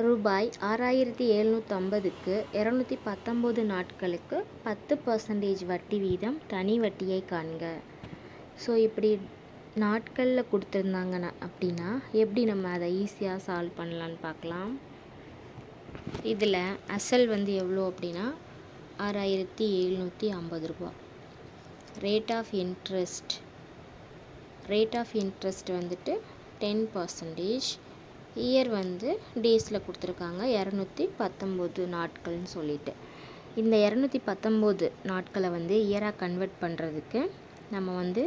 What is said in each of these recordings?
ரூபாய் 6750க்கு 219 நாட்களுக்கு 10% வட்டி வீதம் தனி வட்டியை காண்க. ஸோ இப்படி நாட்களில் கொடுத்துருந்தாங்க அப்படின்னா எப்படி நம்ம அதை ஈஸியாக சால்வ் பண்ணலான்னு பார்க்கலாம். இதில் அசல் வந்து எவ்வளோ அப்படின்னா 6750 ரூபா. ரேட் ஆஃப் இன்ட்ரெஸ்ட் வந்துட்டு 10%. இயர் வந்து டேஸில் கொடுத்துருக்காங்க 219 நாட்கள்னு சொல்லிட்டு. இந்த 219 நாட்களை வந்து இயராக கன்வெர்ட் பண்ணுறதுக்கு நம்ம வந்து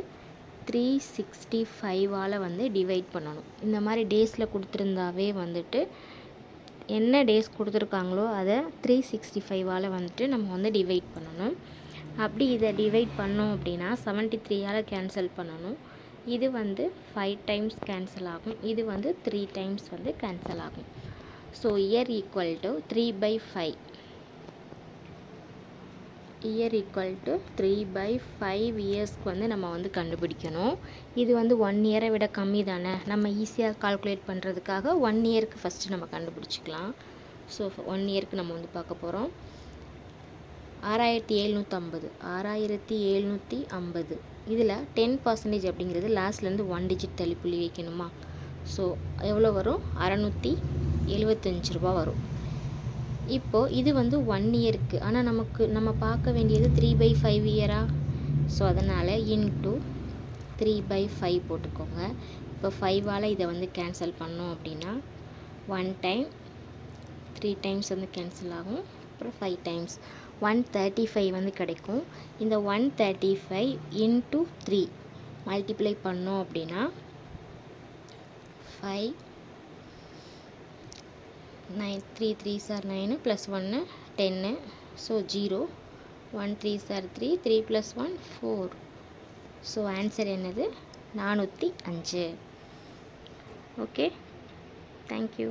365ஆல் வந்து டிவைட் பண்ணணும். இந்த மாதிரி டேஸில் கொடுத்துருந்தாவே வந்துட்டு என்ன டேஸ் கொடுத்துருக்காங்களோ அதை 365ஆல் வந்துட்டு நம்ம வந்து டிவைட் பண்ணணும். அப்படி இதை டிவைட் பண்ணோம் அப்படின்னா 73ஆல் கேன்சல் பண்ணணும். இது வந்து 5 டைம்ஸ் கேன்சல் ஆகும், இது வந்து 3 டைம்ஸ் வந்து கேன்சல் ஆகும். So year equal to 3/5. Year equal to 3/5 இயர்ஸ்க்கு வந்து நம்ம வந்து கண்டுபிடிக்கணும். இது வந்து 1 இயரை விட கம்மி தானே, நம்ம ஈஸியாக கால்குலேட் பண்ணுறதுக்காக 1 இயருக்கு ஃபஸ்ட்டு நம்ம கண்டுபிடிச்சிக்கலாம். ஸோ 1 இயருக்கு நம்ம வந்து பார்க்க போகிறோம். 6750 இதில் 10% அப்படிங்கிறது லாஸ்ட்லேருந்து 1 டிஜிட் தள்ளி புள்ளி வைக்கணுமா. ஸோ எவ்வளோ வரும்? 675 ரூபா வரும். இப்போது இது வந்து 1 இயருக்கு, ஆனால் நம்ம பார்க்க வேண்டியது 3/5 இயரா. ஸோ அதனால் இன்ட்டு 3/5 போட்டுக்கோங்க. இப்போ 5ஆல் இதை வந்து கேன்சல் பண்ணோம் அப்படின்னா 1 டைம் 3 டைம்ஸ் வந்து கேன்சல் ஆகும், அப்புறம் 5 டைம்ஸ் 135 வந்து கிடைக்கும். இந்த 135 இன்ட்டு 3 மல்டிப்ளை பண்ணோம் அப்படின்னா 5 9 3 3s are 9 + 1 10. So 0 1 3s are 3 3 + 1 4. So answer என்னது? 405. Okay, thank you.